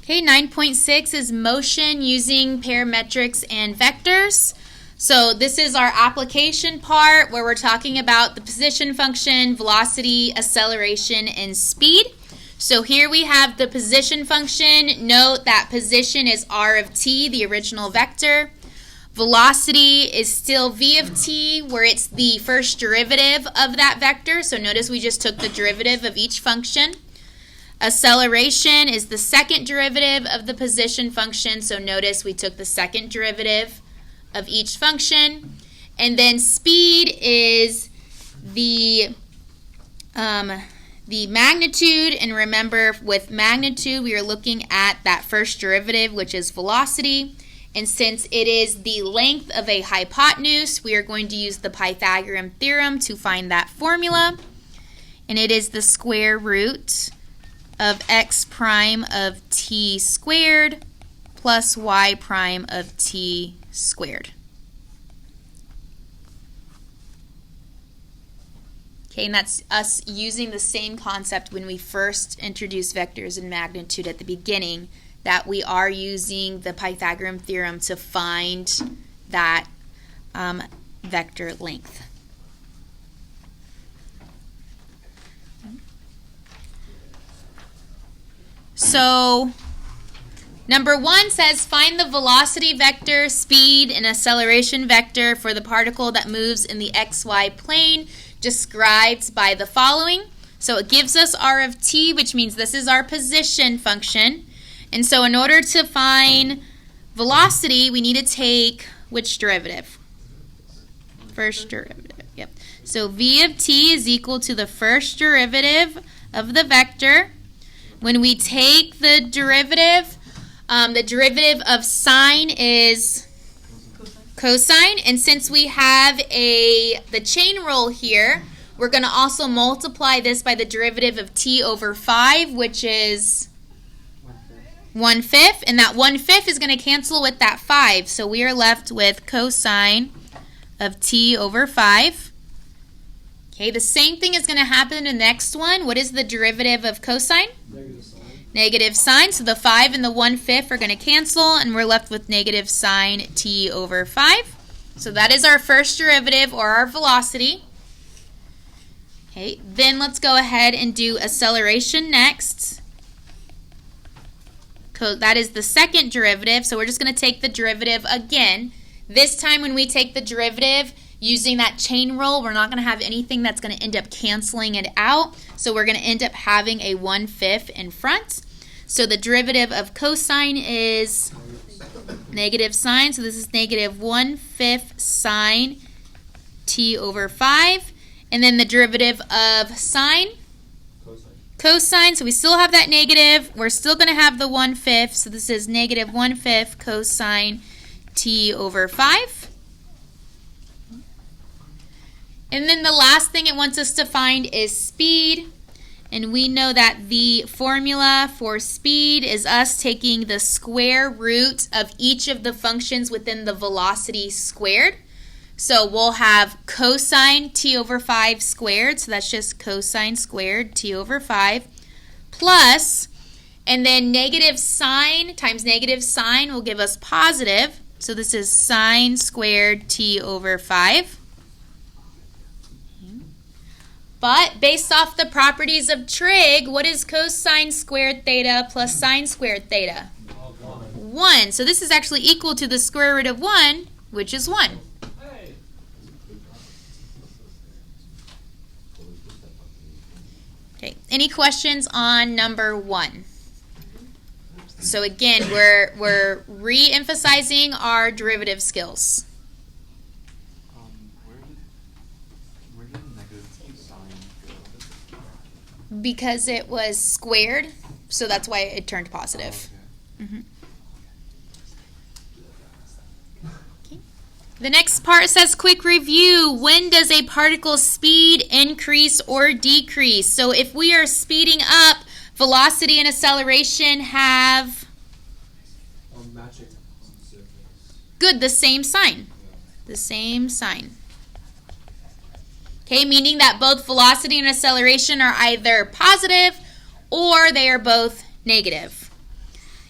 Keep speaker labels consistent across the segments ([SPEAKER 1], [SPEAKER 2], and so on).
[SPEAKER 1] Okay, 9.6 is motion using parametrics and vectors. So this is our application part where we're talking about the position function, velocity, acceleration, and speed. So here we have the position function. Note that position is r of t, the original vector. Velocity is still v of t, where it's the first derivative of that vector. So notice we just took the derivative of each function. Acceleration is the second derivative of the position function. So notice we took the second derivative of each function. And then speed is the magnitude. And remember, with magnitude, we are looking at that first derivative, which is velocity. And since it is the length of a hypotenuse, we are going to use the Pythagorean theorem to find that formula. And it is the square root of x prime of t squared plus y prime of t squared. Okay, and that's us using the same concept when we first introduced vectors and magnitude at the beginning, that we are using the Pythagorean theorem to find that vector length. So number 1 says find the velocity vector, speed, and acceleration vector for the particle that moves in the xy plane, described by the following. So it gives us r of t, which means this is our position function. And so in order to find velocity, we need to take which derivative? First derivative. Yep. So v of t is equal to the first derivative of the vector. When we take the derivative of sine is cosine. And since we have the chain rule here, we're going to also multiply this by the derivative of t over 5, which is 1/5. And that 1/5 is going to cancel with that 5. So we are left with cosine of t over 5. Okay, the same thing is going to happen in the next one. What is the derivative of cosine? Negative sine. So the 5 and the 1/5 are going to cancel, and we're left with negative sine t over 5. So that is our first derivative, or our velocity. Okay, then let's go ahead and do acceleration next. That is the second derivative, so we're just going to take the derivative again. This time when we take the derivative using that chain rule, we're not going to have anything that's going to end up canceling it out. So we're going to end up having a 1/5 in front. So the derivative of cosine is negative sine. So this is negative 1/5 sine t over 5. And then the derivative of sine? Cosine. So we still have that negative. We're still going to have the 1/5. So this is negative 1/5 cosine t over 5. And then the last thing it wants us to find is speed. And we know that the formula for speed is us taking the square root of each of the functions within the velocity squared. So we'll have cosine t over 5 squared. So that's just cosine squared t over 5 plus, and then negative sine times negative sine will give us positive. So this is sine squared t over 5. But based off the properties of trig, what is cosine squared theta plus sine squared theta? 1. So this is actually equal to the square root of 1, which is 1. Okay, any questions on number 1? So again, we're re-emphasizing our derivative skills.
[SPEAKER 2] Where did negative sine go?
[SPEAKER 1] Because it was squared, so that's why it turned positive.
[SPEAKER 2] Oh, okay.
[SPEAKER 1] Okay. The next part says quick review. When does a particle's speed increase or decrease? So if we are speeding up, velocity and acceleration have
[SPEAKER 2] Matching.
[SPEAKER 1] good, the same sign. The same sign. Okay, meaning that both velocity and acceleration are either positive or they are both negative.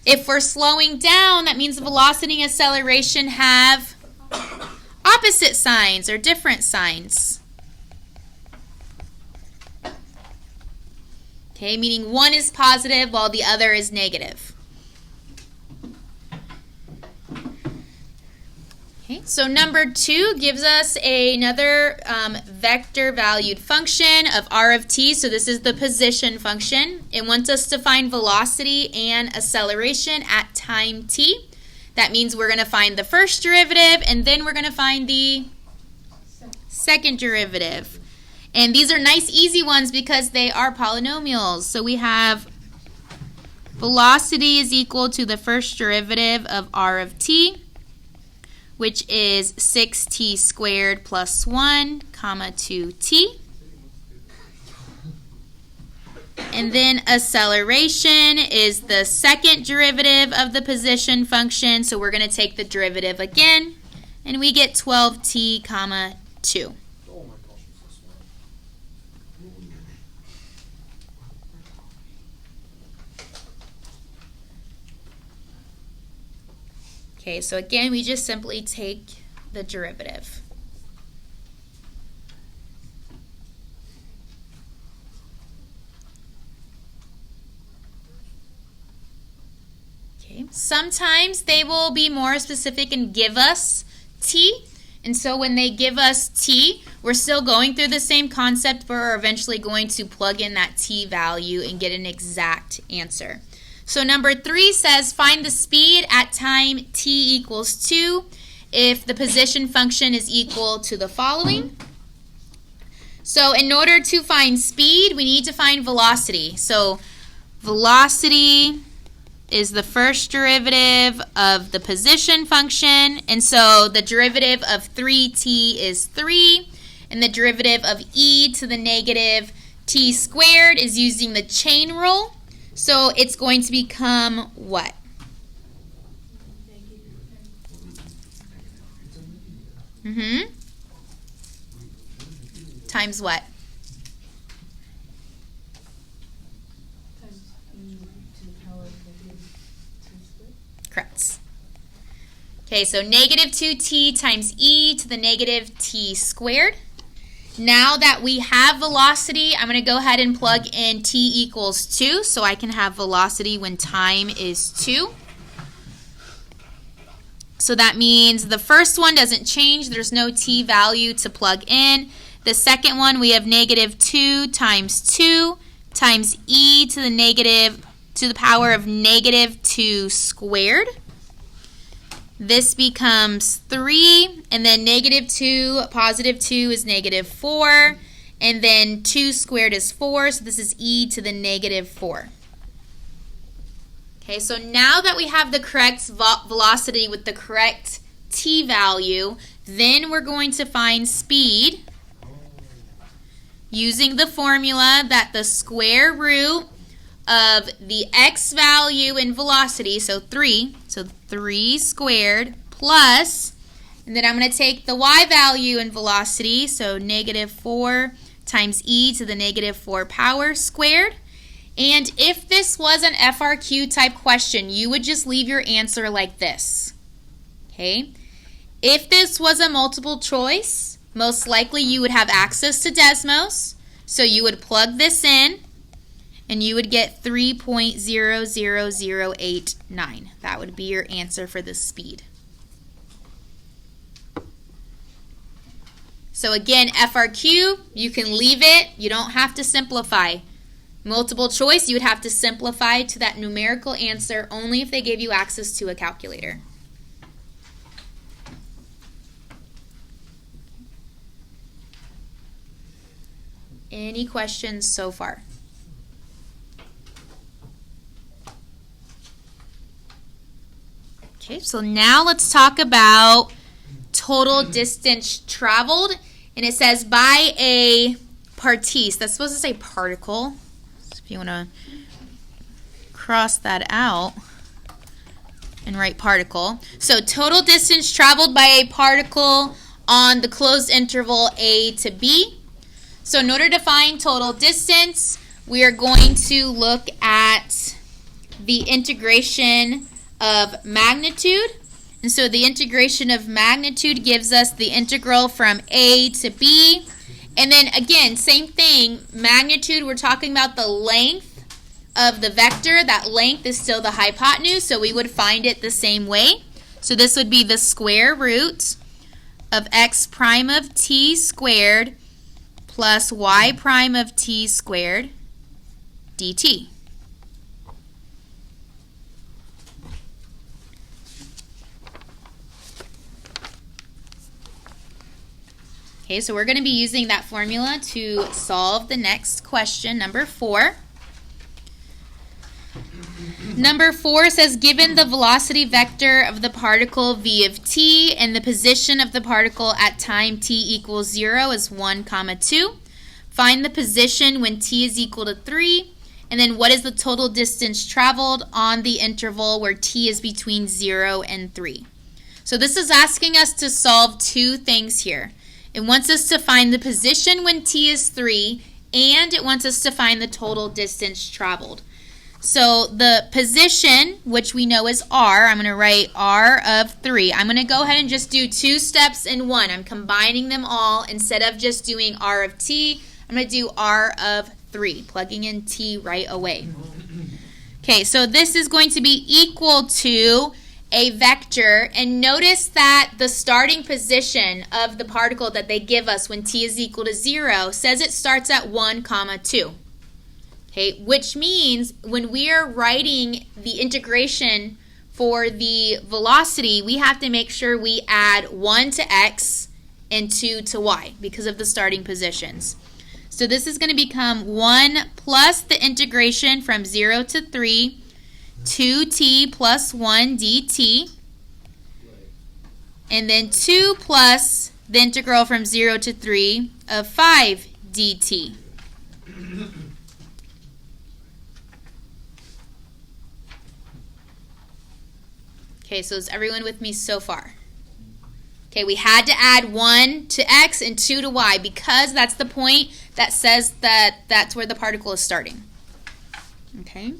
[SPEAKER 1] If we're slowing down, that means the velocity and acceleration have opposite signs or different signs. Okay, meaning one is positive while the other is negative. Okay, so number 2 gives us another vector valued function of r of t. So this is the position function. It wants us to find velocity and acceleration at time t. That means we're going to find the first derivative and then we're going to find the second derivative. And these are nice easy ones because they are polynomials. So we have velocity is equal to the first derivative of r of t, which is 6t squared plus 1, comma 2t. And then acceleration is the second derivative of the position function, so we're going to take the derivative again, and we get 12t, comma 2.
[SPEAKER 2] Oh my gosh, I'm so smart.
[SPEAKER 1] Okay, so again, we just simply take the derivative. Okay, sometimes they will be more specific and give us t. And so when they give us t, we're still going through the same concept, but we're eventually going to plug in that t value and get an exact answer. So number 3 says find the speed at time t equals 2 if the position function is equal to the following. So in order to find speed, we need to find velocity. So velocity is the first derivative of the position function, and so the derivative of 3t is 3, and the derivative of e to the negative t squared is using the chain rule. So it's going to become what? Times what? Correct. Okay, so negative 2t times e to the negative t squared. Now that we have velocity, I'm going to go ahead and plug in t equals 2 so I can have velocity when time is 2. So that means the first one doesn't change. There's no t value to plug in. The second one, we have negative 2 times 2 times e to the power of negative 2 squared. This becomes 3, and then negative 2, positive 2 is negative 4, and then 2 squared is 4, so this is e to the negative 4. Okay, so now that we have the correct velocity with the correct t value, then we're going to find speed using the formula that the square root of the x value in velocity, so 3 squared plus, and then I'm going to take the y value in velocity, so negative 4 times e to the negative 4 power squared. And if this was an FRQ type question, you would just leave your answer like this. Okay? If this was a multiple choice, most likely you would have access to Desmos, so you would plug this in, and you would get 3.00089. That would be your answer for the speed. So again, FRQ, you can leave it. You don't have to simplify. Multiple choice, you would have to simplify to that numerical answer only if they gave you access to a calculator. Any questions so far? Okay, so now let's talk about total distance traveled. And it says by a particule. That's supposed to say particle. So if you want to cross that out and write particle. So total distance traveled by a particle on the closed interval A to B. So in order to find total distance, we are going to look at the integration of magnitude. And so the integration of magnitude gives us the integral from a to b. And then again, same thing, magnitude, we're talking about the length of the vector. That length is still the hypotenuse, so we would find it the same way. So this would be the square root of x prime of t squared plus y prime of t squared dt. Okay, so we're going to be using that formula to solve the next question, number 4. Number 4 says, given the velocity vector of the particle v of t and the position of the particle at time t equals 0 is 1, 2. Find the position when t is equal to 3, and then what is the total distance traveled on the interval where t is between 0 and 3. So this is asking us to solve two things here. It wants us to find the position when t is 3, and it wants us to find the total distance traveled. So the position, which we know is r, I'm going to write r of 3. I'm going to go ahead and just do 2 steps in one. I'm combining them all. Instead of just doing r of t, I'm going to do r of 3, plugging in t right away. Okay, so this is going to be equal to a vector, and notice that the starting position of the particle that they give us when t is equal to 0 says it starts at 1, 2. Okay, which means when we are writing the integration for the velocity, we have to make sure we add 1 to x and 2 to y because of the starting positions. So this is going to become 1 plus the integration from 0 to 3, 2t plus 1 dt, and then 2 plus the integral from 0 to 3 of 5 dt. Okay, so is everyone with me so far? Okay, we had to add 1 to x and 2 to y because that's the point that says that that's where the particle is starting. Okay,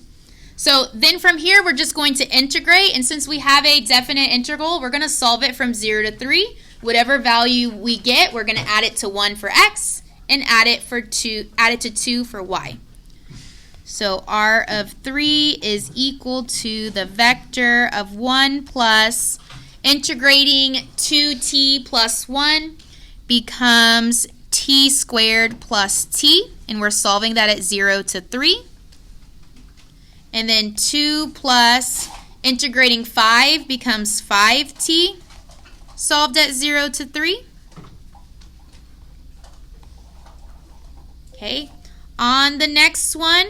[SPEAKER 1] so then from here we're just going to integrate, and since we have a definite integral, we're going to solve it from 0 to 3. Whatever value we get, we're going to add it to 1 for x and add it to 2 for y. So r of 3 is equal to the vector of 1 plus, integrating 2t plus 1 becomes t squared plus t, and we're solving that at 0 to 3. And then 2 plus integrating 5 becomes 5t, solved at 0 to 3. Okay, on the next one,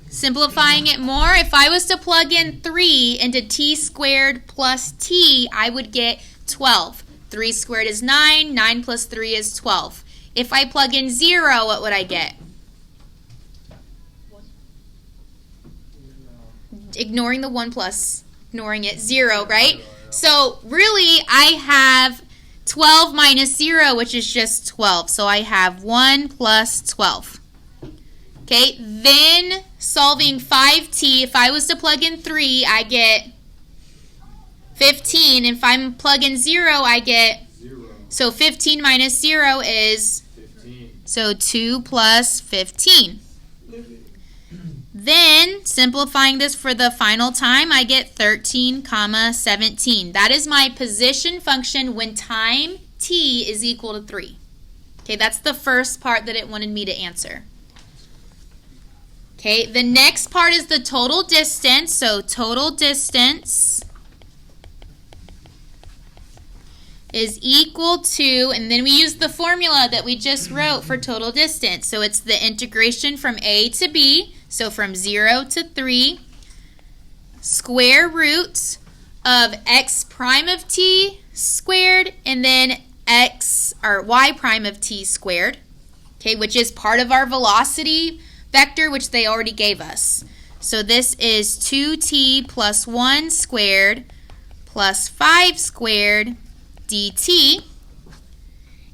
[SPEAKER 1] simplifying it more, if I was to plug in 3 into t squared plus t, I would get 12. 3 squared is 9, 9 plus 3 is 12. If I plug in 0, what would I get? Ignoring the 1 plus, ignoring it, 0, right? So really, I have 12 minus 0, which is just 12. So I have 1 plus 12. Okay, then solving 5t, if I was to plug in 3, I get 15. And if I'm plugging 0, I get
[SPEAKER 2] 0.
[SPEAKER 1] So 15 minus 0 is
[SPEAKER 2] 15.
[SPEAKER 1] So 2 plus 15. Then, simplifying this for the final time, I get 13, 17. That is my position function when time t is equal to 3. Okay, that's the first part that it wanted me to answer. Okay, the next part is the total distance. So total distance is equal to, and then we use the formula that we just wrote for total distance. So it's the integration from a to b, so from 0 to 3, square root of x prime of t squared, and then y prime of t squared, okay, which is part of our velocity vector, which they already gave us. So this is 2t plus 1 squared plus 5 squared dt.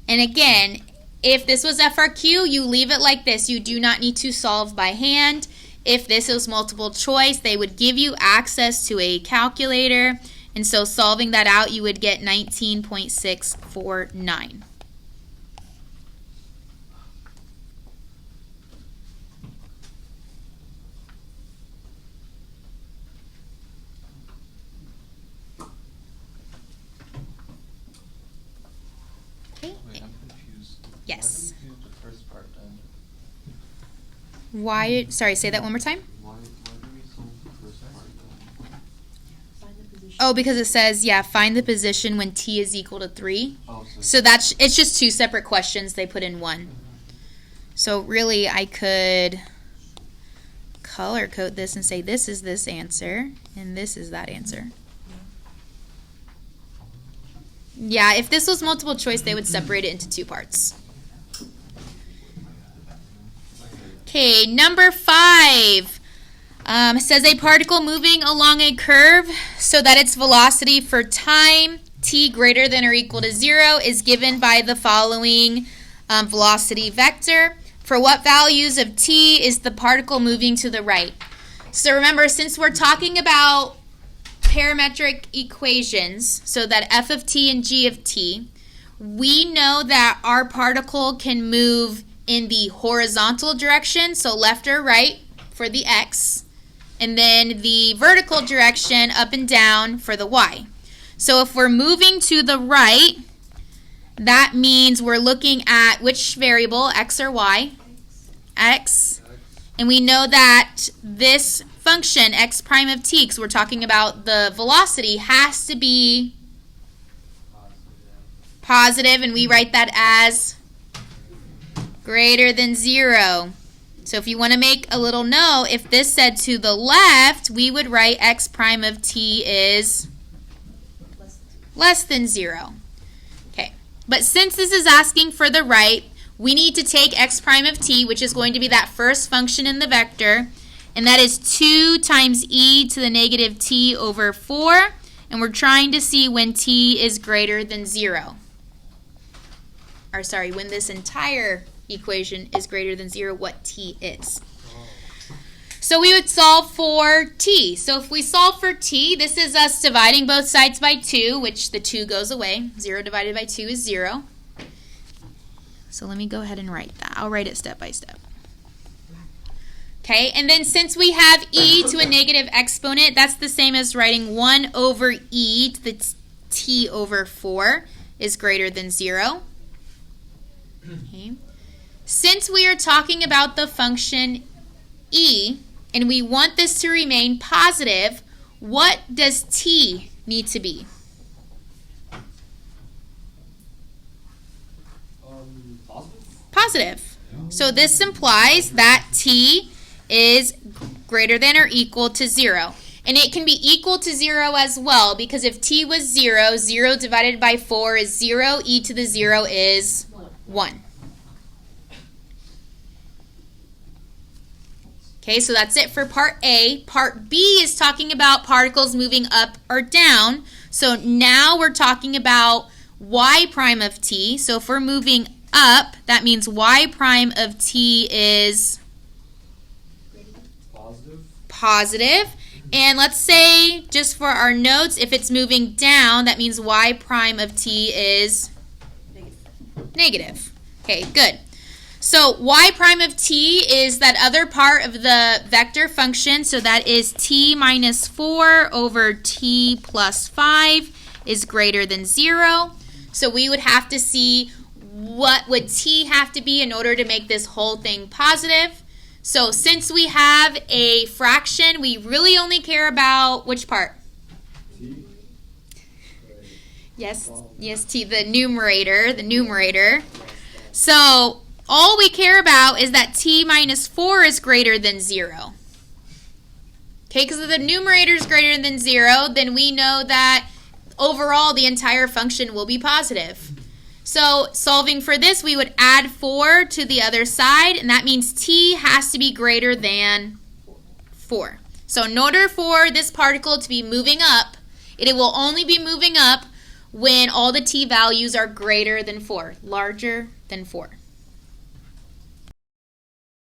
[SPEAKER 1] And again, if this was FRQ, you leave it like this. You do not need to solve by hand. If this was multiple choice, they would give you access to a calculator. And so solving that out, you would get 19.649. Okay.
[SPEAKER 2] Wait, I'm confused.
[SPEAKER 1] Yes.
[SPEAKER 2] Why did we do the first part then?
[SPEAKER 1] Why? Sorry, say that one more time.
[SPEAKER 2] Why do we solve the first part then?
[SPEAKER 1] Oh, because it says, yeah, find the position when t is equal to 3.
[SPEAKER 2] Oh,
[SPEAKER 1] So it's just two separate questions they put in one. So really, I could color code this and say this is this answer and this is that answer. Yeah, if this was multiple choice, they would separate it into two parts. Okay, number 5. It says a particle moving along a curve so that its velocity for time t greater than or equal to 0 is given by the following velocity vector. For what values of t is the particle moving to the right? So remember, since we're talking about parametric equations, so that f of t and g of t, we know that our particle can move in the horizontal direction, so left or right for the x, and then the vertical direction up and down for the y. So if we're moving to the right, that means we're looking at which variable, x or y? X. And we know that this function, x prime of t, because we're talking about the velocity, has to be positive, and we write that as greater than 0. So if you want to make a little note, if this said to the left, we would write x prime of t is less than 0. Okay, but since this is asking for the right, we need to take x prime of t, which is going to be that first function in the vector, and that is 2 times e to the negative t over 4, and we're trying to see when t is greater than 0. Or sorry, when this entire equation is greater than 0, what t is. So we would solve for t. So if we solve for t, this is us dividing both sides by 2, which the 2 goes away. 0 divided by 2 is 0. So let me go ahead and write that. I'll write it step by step. Okay, and then since we have e to a negative exponent, that's the same as writing 1 over e to the t over 4 is greater than 0. Okay. Since we are talking about the function e, and we want this to remain positive, what does t need to be? Positive. So this implies that t is greater than or equal to 0. And it can be equal to 0 as well, because if t was 0, 0 divided by 4 is 0, e to the 0 is 1. Okay, so that's it for part A. Part B is talking about particles moving up or down. So now we're talking about y prime of t. So if we're moving up, that means y prime of t is positive. And let's say, just for our notes, if it's moving down, that means y prime of t is negative. Okay, good. So y prime of t is that other part of the vector function, so that is t minus 4 over t plus 5 is greater than 0. So we would have to see what would t have to be in order to make this whole thing positive. So since we have a fraction, we really only care about which part?
[SPEAKER 2] T.
[SPEAKER 1] Yes, t, the numerator. So all we care about is that t minus 4 is greater than 0. Okay, because if the numerator is greater than 0, then we know that overall the entire function will be positive. So solving for this, we would add 4 to the other side, and that means t has to be greater than 4. So in order for this particle to be moving up, it will only be moving up when all the t values are greater than 4, larger than 4.